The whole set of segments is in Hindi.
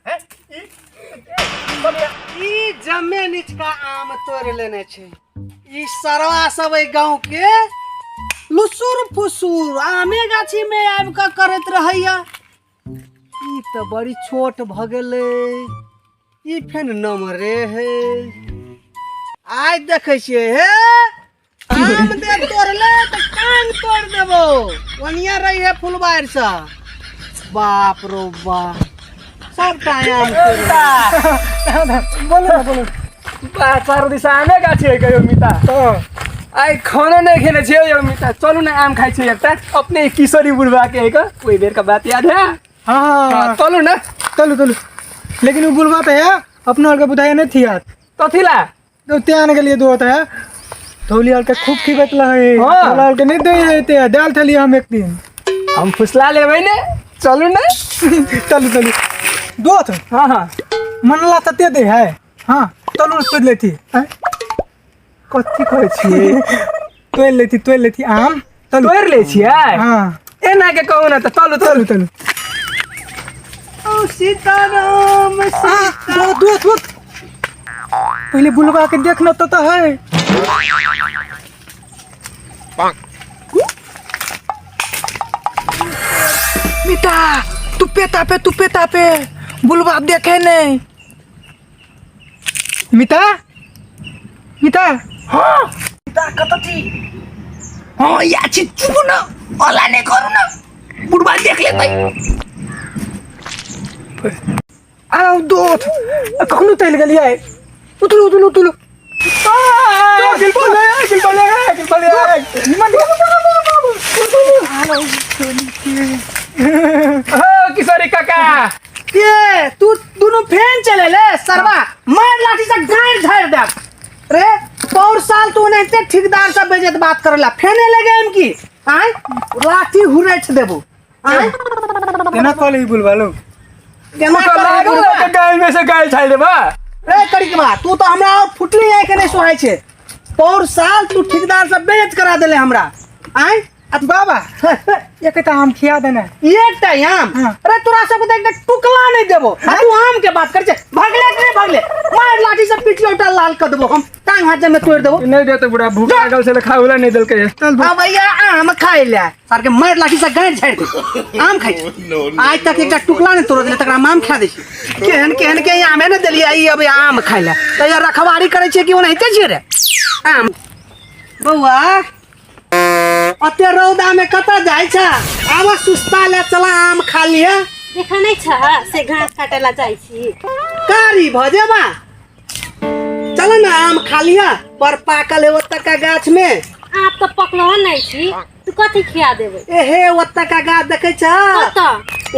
ई जमे नीचका आम तोड़ लेने छे। ई सरवा सब गांव के लुसुर फुसुर आमे गाछी में आबि के करत रहैया। ई तो बड़ी छोट भ गेले, ई फेन नमरे है। आज देखे छियै हे आम दे तोड़ले तो कान तोड़ देबो। वनिया रही है फुलबार सा। बाप रो बाप सब टाइम बोलो चार दिशा आमे गाछी है कयो मिता आई खाना नहीं खेले छे यो मिता। चलू ना आम खाइ छे एकटा अपने किशोरी बुढ़वा के है कोई बेर का बात याद है। हाँ चलू ना चलू लेकिन वो बुढ़वा तो है अपना के बुधाया नहीं थी याद तो थिला तो त्यान के लिए दो होता है थोली आल के खूब खिबत है। हां के नहीं दे ते डाल थली हम एक दिन हम फुसला लेबै ने। चलू ना चलू दो तो हां मनला तते दे है। हां चलू तोड़ लेती है कथी कहै छियै तोड़ लेती आम तोड़ ले छियै। हां एना के कहू ना तो चलू ओ सीताराम सीता दो पहले बुलवा के देखना तो है। मिता तू पेता पे बुलवा देखे नहीं। मिता हाँ सीता कतथी हां याची चुप न ओला नहीं करू न बुढ़वा देख ले भाई। आओ दो कखनो तैल गलिया है उतलो गिल किशोरी काका ये तू दोनों फैन चले ले सरवा मार लाठी से गाड़ झाड़ दे रे। पौर साल तू ने ते ठेकेदार से बेइज्जत बात करला फेने लगे हम की आय लाठी हुरेठ देबो आय केना कॉल बुलवा लो केना लागो के गाय में से गाय छाड़ देबा रे करी के बा तू तो हमरा और फुटली है के नहीं सोहाय छे। पौर साल तू ठेकेदार से बेइज्जत करा देले हमरा आय अब बाबा एकटा आम खिया देना एकटा आम। अरे तोरा सब को एक टुकला नहीं देबो तू आम के बात कर छे। भागले मार लाठी से पीट लोटा लाल कर देबो हम टांग हाथ में तोड़ देबो। नहीं देते बुढ़ा भूख लागल से खाउला नहीं दल के चल अब भैया आम खाइ ले सर के मार लाठी से गाड़ झाड़ दे आम खाइ। आज तक एकटा टुकला नहीं तोड़ देले तकरा आम खा दे छी। केहन के आमे न देली आई अब आम खाइ ले त यार रखवारी करे छे कि ओनहिते छे रे आम। बौआ अते रौदा में कता जाय छ आवा सुस्ता ले चला आम खा लिया। देखा नहीं छ से घास काटेला जाय छी कारी भजेबा चल ना आम खा लिया पर पाकल है ओत्ता का गाछ में। आप तो पकलो नहीं छी तू कथी खिया देबे। एहे ओत्ता का गाछ देखे छ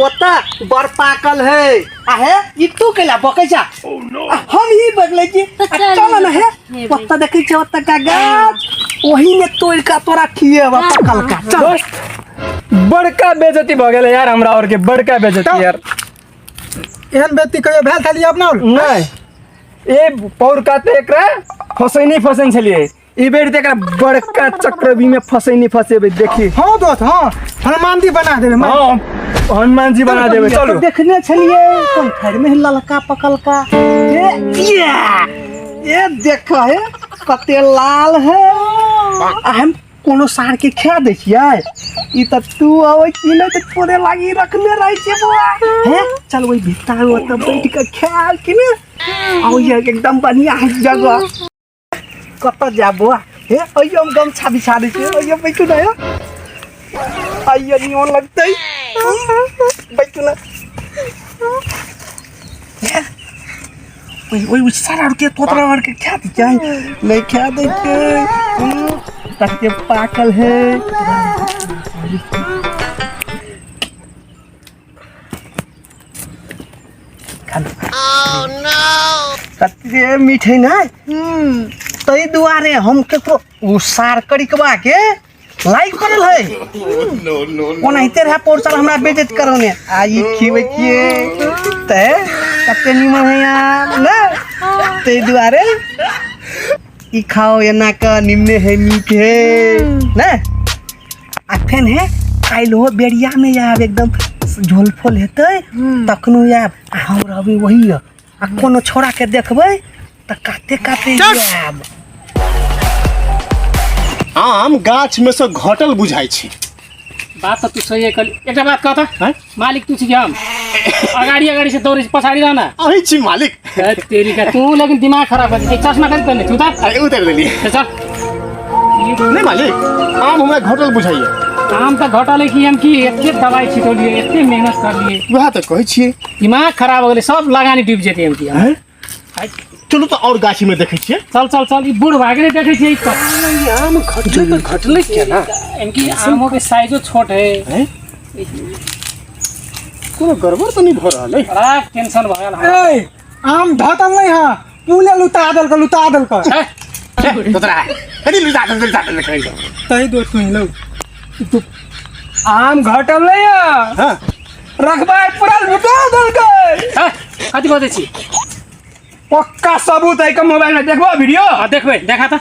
ओत्ता बर पाकल है आहे ई तू केला बकै छ हम ही बगले की चल ना है ओत्ता देखे छ ओत्ता का गाछ वही में तोड़ का तोरा खिएबा पकल का। दोस्त बड़का बेइज्जती भ गेले यार हमरा और के बड़का बेइज्जती यार एहन बेइज्जती कहियो भेल थाली अपना नहीं ए पौर का ते एकरा फसैनी छलिए ई बेर ते एकरा बड़का चक्रवी में फसैनी फसेबे देखी। हां दोस्त हां हनुमान जी बना देबे। हां हनुमान जी बना देबे चलो देखने छलिए कोन घर में ललका पकल का ये देखो है कते लाल है। हम कोनो सार के खा दे छियै ई त तू आवे की नहीं त तोरे लागी रखने रही छे बुआ है। चल वही भिता में त बैठ के खा कि ने आओ ये एकदम बढ़िया जगह कत जाबो हे अइयो हम गमछा बिछा दे छियै अइयो बैठू ना अइयो नियन लगतै बैठू ना ओए सारा के तोतरा और के खा दे जाए नहीं खा दे के तके पाकल है। ओह नो कते मीठे ना तई दुआरे हम केकरो उ सार करिकवा के लाइक करल है नो ओनाइते रहा पोरसल हमरा बेइज्जत करौने आ ई खिबै के ते कते निमन है यार ना तई दुआरे ई खाओ एना का निम्ने है मीठ है ना आ फेन है काइल हो बेड़िया में यार एकदम झोल फोल हेतै तखनो आयब आ हम रहबै वही आ कोनो छोड़ा के देखबै त काते काते आयब। आम गाछ में से घटल बुझाई छी। बात तो तू सही है। कल एक बात कहता है मालिक तू छी हम अगाड़ी अगाड़ी से दौड़े पछाड़ी रहना अही छी मालिक। तेरी का तू लेकिन दिमाग खराब कर दे। चश्मा कर पहने तू अरे उतर लेली चल नहीं मालिक आम हमरा घटल बुझाइए। आम का घटा ले कि हम की एते दवाई छिटलिए एते मेहनत कर लिए वह तो कहै छिए दिमाग खराब हो गेले सब लगानी डूब जेते हम की हैं चलो तो और गाछी में देखै छिए। चल चल चल ई बूढ़ भागने देखे छिए आम घटले क्या ना इनकी आमों के साइजो छोट है हैं कोनो गड़बड़ तो नहीं भ रहल है। बड़ा टेंशन भगल ए आम धतल नहीं हां पुले लुतादल का तो तरा कदी लुटा कहै तई दो तू लो तू आम घटल नहीं है हां रखबा पूरा लुटादल का कथि कहै छी पक्का सबूत है का मोबाइल में देखबो वीडियो देखबे देखा था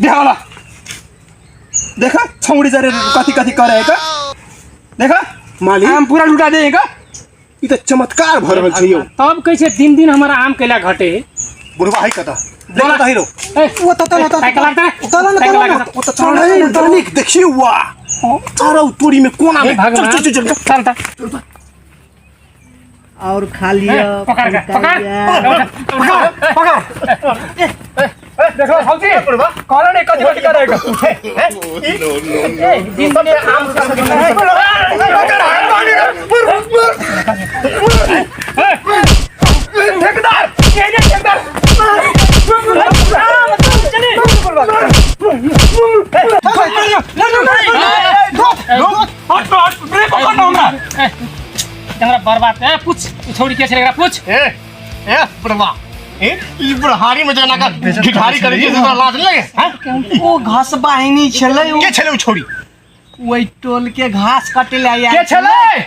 देखाला देखा छौड़ी जरे कथि कथि करे का देखा मालिक आम पूरा लुटा देगा ई त चमत्कार भ रहल छै यो। तब कैसे दिन दिन हमारा आम कैला घटे बुढ़वा है कता देखो त हिरो वो तो साइकिल लगता है वो तो चल मालिक देखिए वाह चारों तोड़ी में कोना में भगवान चल चल चल चलता और खा लिया पकड़ देखो सौजी कॉलर ने कथि कथि करेगा दिन दिन आम ठेकेदार ये ठेकेदार बर्बाद है पूछ छोड़ी क्या चलेगा पूछ ए बुढ़वा ई बुढ़ारी में जना का गिठारी करे के तो लाज लगे हैं ओ घास बाहिनी छलै के छले उ छोड़ी ओइ टोल के घास काटे ले आया के छले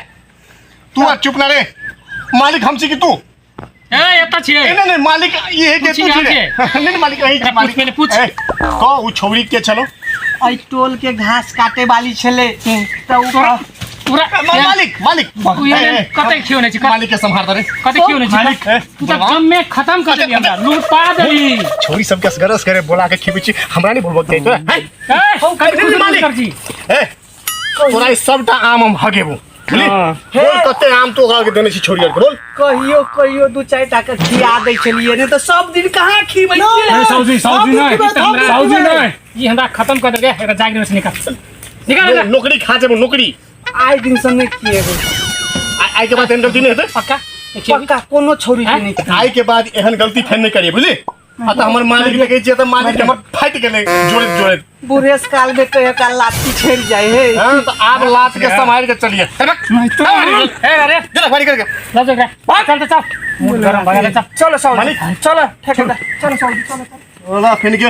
तू आ चुप ना रे मालिक हमसी की तू ए एता छिए नहीं नहीं मालिक ये है के तू छी रे नहीं मालिक यही छी मालिक पहले पूछ को उ छोड़ी के चलो ओइ टोल के घास काटे वाली छलै त पूरा मालिक मालिक कतै क्यों नहीं मालिक के संभाल रे कतै क्यों नहीं मालिक तू तो जम में खत्म कर देली हमरा लूटा देली छोड़ी सब के गरस करे बोला के खिबी छी हमरा नहीं बोलबो दे तो कतै मालिक कर जी ए तोरा ई सबटा आम हम हगेबो बोली बोल कते आम तो ओकरा के देने छी छोड़ी के बोल कहियो दू चार टा के खिया दै छलिए नहीं तो सब दिन कहाँ खिबै नहीं सौजी नहीं ये हमरा खत्म कर दे एकरा जागिर से निकाल नौकरी खा जेबो नौकरी आइ दिन संगे किएबो आई के बाद एहन गलती नहीं हेतै पक्का कोनो छोरी के नहीं आई के बाद एहन गलती फेर नहीं करिए बुझली आ त हमर मालिक लगे छै त मालिक हमर फाइट गेले जोड़े बुढ़ेस काल में कहियो काल लाठी छेड़ जाए है हां तो आप लात के संभाल के चलिए अरे जरा फाड़ी करके चल गरम भगा चलो मालिक चलो ठेकेदार चलो ओला फेन के